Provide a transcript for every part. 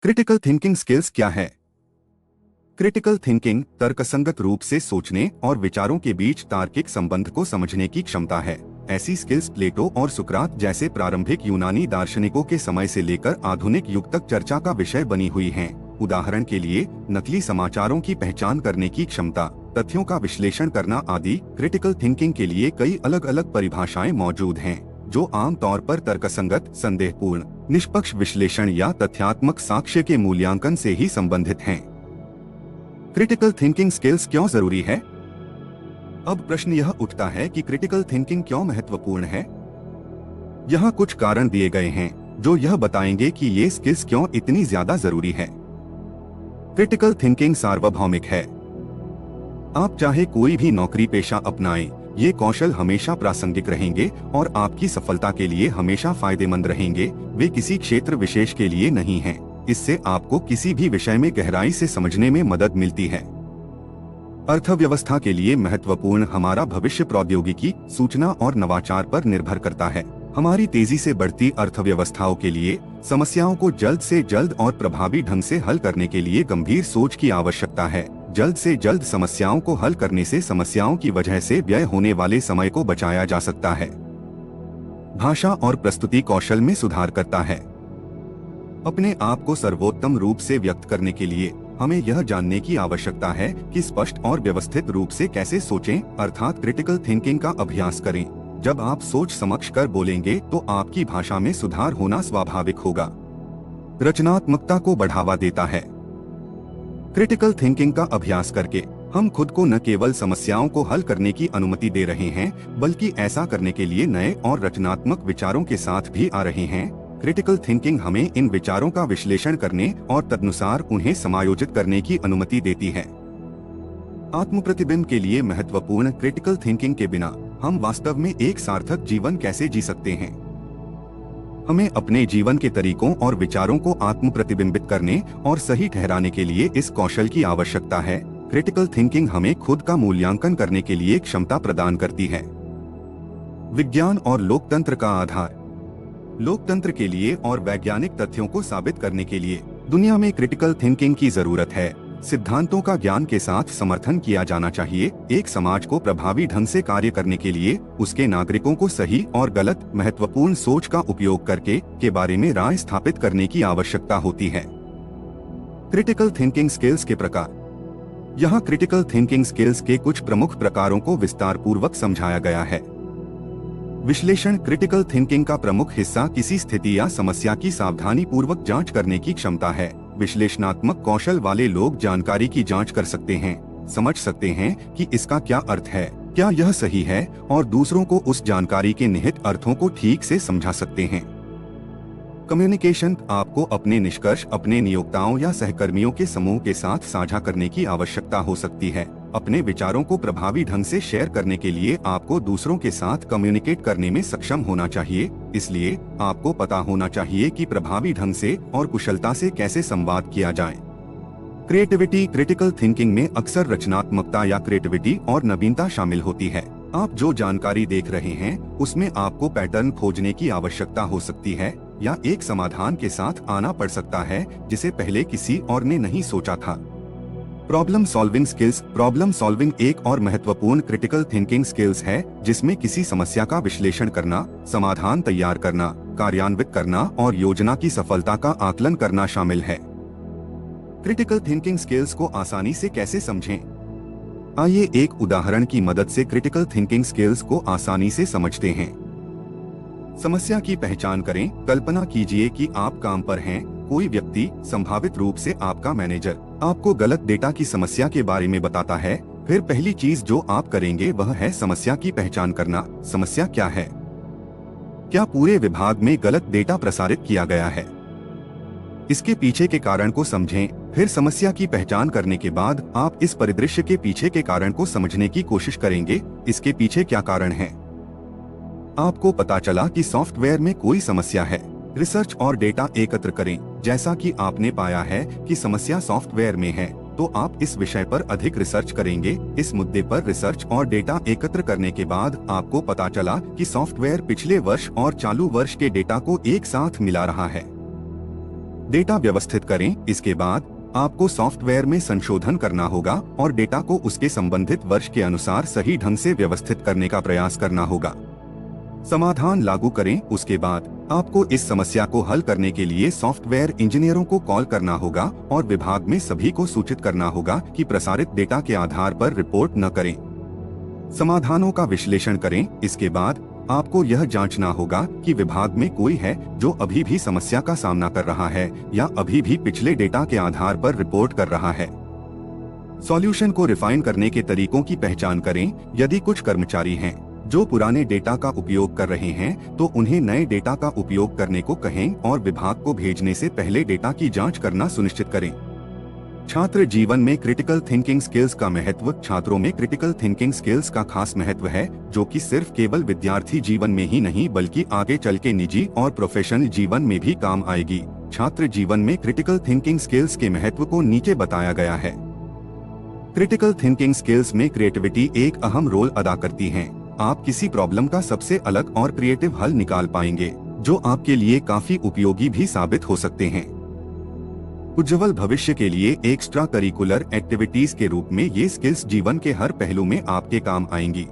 Critical thinking skills क्या है? Critical thinking तर्कसंगत रूप से सोचने और विचारों के बीच तार्किक संबंध को समझने की क्षमता है। ऐसी स्किल्स प्लेटो और सुकरात जैसे प्रारंभिक यूनानी दार्शनिकों के समय से लेकर आधुनिक युग तक चर्चा का विषय बनी हुई हैं। उदाहरण के लिए नकली समाचारों की पहचान करने की क्षमता, तथ्यों का विश्लेषण करना आदि। क्रिटिकल थिंकिंग के लिए कई अलग अलग परिभाषाएं मौजूद हैं, जो आमतौर पर तर्कसंगत, संदेहपूर्ण, निष्पक्ष विश्लेषण या तथ्यात्मक साक्ष्य के मूल्यांकन से ही संबंधित हैं। क्रिटिकल थिंकिंग स्किल्स क्यों जरूरी है? अब प्रश्न यह उठता है कि क्रिटिकल थिंकिंग क्यों महत्वपूर्ण है। यहाँ कुछ कारण दिए गए हैं जो यह बताएंगे कि ये स्किल्स क्यों इतनी ज्यादा जरूरी है। क्रिटिकल थिंकिंग सार्वभौमिक है। आप चाहे कोई भी नौकरी पेशा अपनाएं, ये कौशल हमेशा प्रासंगिक रहेंगे और आपकी सफलता के लिए हमेशा फायदेमंद रहेंगे। वे किसी क्षेत्र विशेष के लिए नहीं हैं। इससे आपको किसी भी विषय में गहराई से समझने में मदद मिलती है। अर्थव्यवस्था के लिए महत्वपूर्ण हमारा भविष्य प्रौद्योगिकी, सूचना और नवाचार पर निर्भर करता है। हमारी तेजी से बढ़ती अर्थव्यवस्थाओं के लिए समस्याओं को जल्द से जल्द और प्रभावी ढंग से हल करने के लिए गंभीर सोच की आवश्यकता है। जल्द से जल्द समस्याओं को हल करने से समस्याओं की वजह से व्यय होने वाले समय को बचाया जा सकता है। भाषा और प्रस्तुति कौशल में सुधार करता है। अपने आप को सर्वोत्तम रूप से व्यक्त करने के लिए हमें यह जानने की आवश्यकता है कि स्पष्ट और व्यवस्थित रूप से कैसे सोचें, अर्थात क्रिटिकल थिंकिंग का अभ्यास करें। जब आप सोच समझ कर बोलेंगे तो आपकी भाषा में सुधार होना स्वाभाविक होगा। रचनात्मकता को बढ़ावा देता है। क्रिटिकल थिंकिंग का अभ्यास करके हम खुद को न केवल समस्याओं को हल करने की अनुमति दे रहे हैं, बल्कि ऐसा करने के लिए नए और रचनात्मक विचारों के साथ भी आ रहे हैं। क्रिटिकल थिंकिंग हमें इन विचारों का विश्लेषण करने और तदनुसार उन्हें समायोजित करने की अनुमति देती है। आत्मप्रतिबिंब के लिए महत्वपूर्ण क्रिटिकल थिंकिंग के बिना हम वास्तव में एक सार्थक जीवन कैसे जी सकते हैं? हमें अपने जीवन के तरीकों और विचारों को आत्म प्रतिबिंबित करने और सही ठहराने के लिए इस कौशल की आवश्यकता है। क्रिटिकल थिंकिंग हमें खुद का मूल्यांकन करने के लिए क्षमता प्रदान करती है। विज्ञान और लोकतंत्र का आधार। लोकतंत्र के लिए और वैज्ञानिक तथ्यों को साबित करने के लिए दुनिया में क्रिटिकल थिंकिंग की जरूरत है। सिद्धांतों का ज्ञान के साथ समर्थन किया जाना चाहिए। एक समाज को प्रभावी ढंग से कार्य करने के लिए उसके नागरिकों को सही और गलत, महत्वपूर्ण सोच का उपयोग करके के बारे में राय स्थापित करने की आवश्यकता होती है। क्रिटिकल थिंकिंग स्किल्स के प्रकार। यहाँ क्रिटिकल थिंकिंग स्किल्स के कुछ प्रमुख प्रकारों को विस्तार पूर्वक समझाया गया है। विश्लेषण। क्रिटिकल थिंकिंग का प्रमुख हिस्सा किसी स्थिति या समस्या की सावधानी पूर्वक जांच करने की क्षमता है। विश्लेषणात्मक कौशल वाले लोग जानकारी की जांच कर सकते हैं, समझ सकते हैं कि इसका क्या अर्थ है, क्या यह सही है, और दूसरों को उस जानकारी के निहित अर्थों को ठीक से समझा सकते हैं। कम्युनिकेशन। आपको अपने निष्कर्ष अपने नियोक्ताओं या सहकर्मियों के समूह के साथ साझा करने की आवश्यकता हो सकती है। अपने विचारों को प्रभावी ढंग से शेयर करने के लिए आपको दूसरों के साथ कम्युनिकेट करने में सक्षम होना चाहिए। इसलिए आपको पता होना चाहिए कि प्रभावी ढंग से और कुशलता से कैसे संवाद किया जाए। क्रिएटिविटी। क्रिटिकल थिंकिंग में अक्सर रचनात्मकता या क्रिएटिविटी और नवीनता शामिल होती है। आप जो जानकारी देख रहे हैं उसमें आपको पैटर्न खोजने की आवश्यकता हो सकती है या एक समाधान के साथ आना पड़ सकता है जिसे पहले किसी और ने नहीं सोचा था। Problem solving skills. Problem solving एक और महत्वपूर्ण क्रिटिकल थिंकिंग स्किल्स है, जिसमें किसी समस्या का विश्लेषण करना, समाधान तैयार करना, कार्यान्वित करना और योजना की सफलता का आकलन करना शामिल है। क्रिटिकल थिंकिंग स्किल्स को आसानी से कैसे समझें? आइए एक उदाहरण की मदद से क्रिटिकल थिंकिंग स्किल्स को आसानी से समझते हैं। समस्या की पहचान करें। कल्पना कीजिए कि आप काम पर हैं। कोई व्यक्ति, संभावित रूप से आपका मैनेजर, आपको गलत डेटा की समस्या के बारे में बताता है। फिर पहली चीज जो आप करेंगे वह है समस्या की पहचान करना। समस्या क्या है? क्या पूरे विभाग में गलत डेटा प्रसारित किया गया है? इसके पीछे के कारण को समझें। फिर समस्या की पहचान करने के बाद आप इस परिदृश्य के पीछे के कारण को समझने की कोशिश करेंगे। इसके पीछे क्या कारण है? आपको पता चला कि सॉफ्टवेयर में कोई समस्या है। रिसर्च और डेटा एकत्र करें। जैसा कि आपने पाया है कि समस्या सॉफ्टवेयर में है, तो आप इस विषय पर अधिक रिसर्च करेंगे। इस मुद्दे पर रिसर्च और डेटा एकत्र करने के बाद आपको पता चला कि सॉफ्टवेयर पिछले वर्ष और चालू वर्ष के डेटा को एक साथ मिला रहा है। डेटा व्यवस्थित करें। इसके बाद आपको सॉफ्टवेयर में संशोधन करना होगा और डेटा को उसके संबंधित वर्ष के अनुसार सही ढंग से व्यवस्थित करने का प्रयास करना होगा। समाधान लागू करें। उसके बाद आपको इस समस्या को हल करने के लिए सॉफ्टवेयर इंजीनियरों को कॉल करना होगा और विभाग में सभी को सूचित करना होगा कि प्रसारित डेटा के आधार पर रिपोर्ट न करें। समाधानों का विश्लेषण करें। इसके बाद आपको यह जांचना होगा कि विभाग में कोई है जो अभी भी समस्या का सामना कर रहा है या अभी भी पिछले डेटा के आधार पर रिपोर्ट कर रहा है। सॉल्यूशन को रिफाइन करने के तरीकों की पहचान करें। यदि कुछ कर्मचारी हैं जो पुराने डेटा का उपयोग कर रहे हैं तो उन्हें नए डेटा का उपयोग करने को कहें और विभाग को भेजने से पहले डेटा की जांच करना सुनिश्चित करें। छात्र जीवन में क्रिटिकल थिंकिंग स्किल्स का महत्व। छात्रों में क्रिटिकल थिंकिंग स्किल्स का खास महत्व है, जो कि सिर्फ केवल विद्यार्थी जीवन में ही नहीं बल्कि आगे चल के निजी और प्रोफेशनल जीवन में भी काम आएगी। छात्र जीवन में क्रिटिकल थिंकिंग स्किल्स के महत्व को नीचे बताया गया है। क्रिटिकल थिंकिंग स्किल्स में क्रिएटिविटी एक अहम रोल अदा करती है। आप किसी प्रॉब्लम का सबसे अलग और क्रिएटिव हल निकाल पाएंगे, जो आपके लिए काफी उपयोगी भी साबित हो सकते हैं। उज्जवल भविष्य के लिए एक्स्ट्रा करिकुलर एक्टिविटीज के रूप में ये स्किल्स जीवन के हर पहलू में आपके काम आएंगी।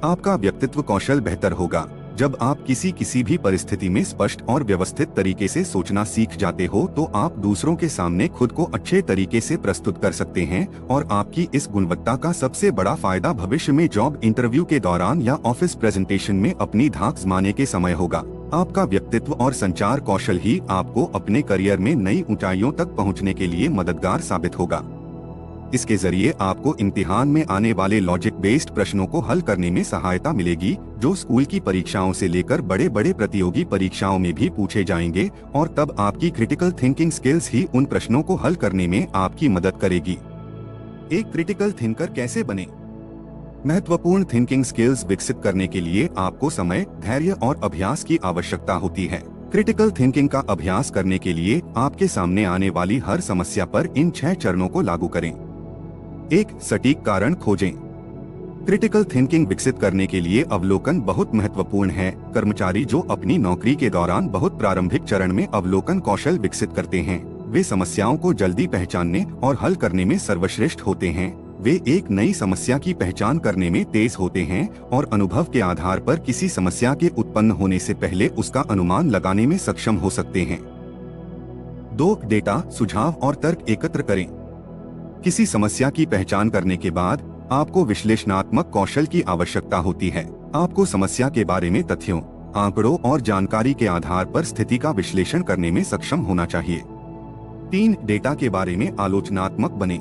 आपका व्यक्तित्व कौशल बेहतर होगा जब आप किसी भी परिस्थिति में स्पष्ट और व्यवस्थित तरीके से सोचना सीख जाते हो, तो आप दूसरों के सामने खुद को अच्छे तरीके से प्रस्तुत कर सकते हैं और आपकी इस गुणवत्ता का सबसे बड़ा फायदा भविष्य में जॉब इंटरव्यू के दौरान या ऑफिस प्रेजेंटेशन में अपनी धाक जमाने के समय होगा। आपका व्यक्तित्व और संचार कौशल ही आपको अपने करियर में नई ऊंचाइयों तक पहुंचने के लिए मददगार साबित होगा। इसके जरिए आपको इम्तिहान में आने वाले लॉजिक बेस्ड प्रश्नों को हल करने में सहायता मिलेगी, जो स्कूल की परीक्षाओं से लेकर बड़े बड़े प्रतियोगी परीक्षाओं में भी पूछे जाएंगे, और तब आपकी क्रिटिकल थिंकिंग स्किल्स ही उन प्रश्नों को हल करने में आपकी मदद करेगी। एक क्रिटिकल थिंकर कैसे बने? महत्वपूर्ण थिंकिंग स्किल्स विकसित करने के लिए आपको समय, धैर्य और अभ्यास की आवश्यकता होती है। क्रिटिकल थिंकिंग का अभ्यास करने के लिए आपके सामने आने वाली हर समस्या पर इन 6 चरणों को लागू करें। 1. सटीक कारण खोजें। क्रिटिकल थिंकिंग विकसित करने के लिए अवलोकन बहुत महत्वपूर्ण है। कर्मचारी जो अपनी नौकरी के दौरान बहुत प्रारंभिक चरण में अवलोकन कौशल विकसित करते हैं, वे समस्याओं को जल्दी पहचानने और हल करने में सर्वश्रेष्ठ होते हैं। वे एक नई समस्या की पहचान करने में तेज होते हैं और अनुभव के आधार पर किसी समस्या के उत्पन्न होने से पहले उसका अनुमान लगाने में सक्षम हो सकते हैं। 2. डेटा, सुझाव और तर्क एकत्र करें। किसी समस्या की पहचान करने के बाद आपको विश्लेषणात्मक कौशल की आवश्यकता होती है। आपको समस्या के बारे में तथ्यों, आंकड़ों और जानकारी के आधार पर स्थिति का विश्लेषण करने में सक्षम होना चाहिए। 3. डेटा के बारे में आलोचनात्मक बने।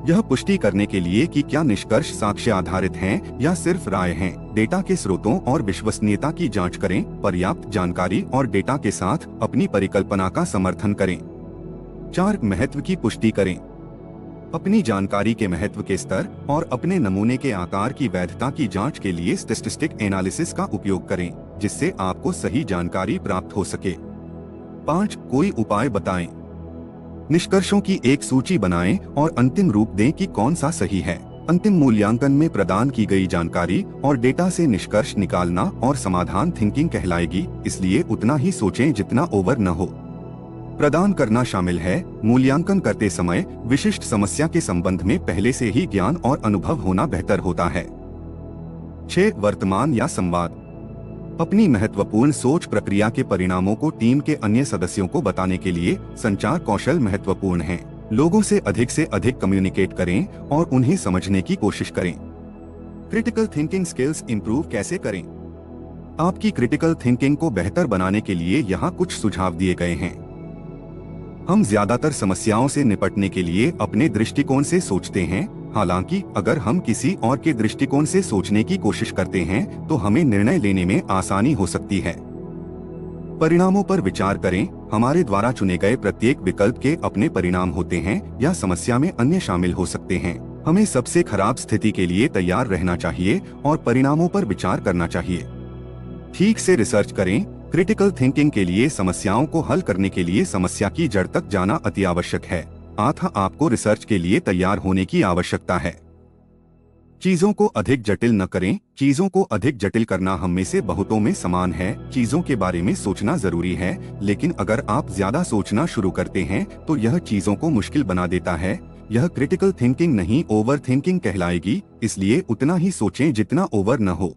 यह पुष्टि करने के लिए कि क्या निष्कर्ष साक्ष्य आधारित हैं या सिर्फ राय हैं, डेटा के स्रोतों और विश्वसनीयता की जांच करें। पर्याप्त जानकारी और डेटा के साथ अपनी परिकल्पना का समर्थन करें। 4. महत्व की पुष्टि करें। अपनी जानकारी के महत्व के स्तर और अपने नमूने के आकार की वैधता की जांच के लिए स्टैटिस्टिक एनालिसिस का उपयोग करें, जिससे आपको सही जानकारी प्राप्त हो सके। 5. कोई उपाय बताएं। निष्कर्षों की एक सूची बनाएं और अंतिम रूप दें कि कौन सा सही है। अंतिम मूल्यांकन में प्रदान की गई जानकारी और डेटा से निष्कर्ष निकालना और समाधान थिंकिंग कहलाएगी, इसलिए उतना ही सोचें जितना ओवर न हो। प्रदान करना शामिल है। मूल्यांकन करते समय विशिष्ट समस्या के संबंध में पहले से ही ज्ञान और अनुभव होना बेहतर होता है। 6. वर्तमान या संवाद। अपनी महत्वपूर्ण सोच प्रक्रिया के परिणामों को टीम के अन्य सदस्यों को बताने के लिए संचार कौशल महत्वपूर्ण है। लोगों से अधिक कम्युनिकेट करें और उन्हें समझने की कोशिश करें। क्रिटिकल थिंकिंग स्किल्स इंप्रूव कैसे करें? आपकी क्रिटिकल थिंकिंग को बेहतर बनाने के लिए यहाँ कुछ सुझाव दिए गए हैं। हम ज्यादातर समस्याओं से निपटने के लिए अपने दृष्टिकोण से सोचते हैं, हालांकि अगर हम किसी और के दृष्टिकोण से सोचने की कोशिश करते हैं तो हमें निर्णय लेने में आसानी हो सकती है। परिणामों पर विचार करें। हमारे द्वारा चुने गए प्रत्येक विकल्प के अपने परिणाम होते हैं या समस्या में अन्य शामिल हो सकते हैं। हमें सबसे खराब स्थिति के लिए तैयार रहना चाहिए और परिणामों पर विचार करना चाहिए। ठीक से रिसर्च करें। क्रिटिकल थिंकिंग के लिए समस्याओं को हल करने के लिए समस्या की जड़ तक जाना अति आवश्यक है। आपको रिसर्च के लिए तैयार होने की आवश्यकता है। चीजों को अधिक जटिल न करें। चीजों को अधिक जटिल करना हम में से बहुतों में समान है। चीजों के बारे में सोचना जरूरी है, लेकिन अगर आप ज्यादा सोचना शुरू करते हैं तो यह चीजों को मुश्किल बना देता है। यह क्रिटिकल थिंकिंग नहीं, ओवर थिंकिंग कहलाएगी। इसलिए उतना ही सोचें जितना ओवर न हो।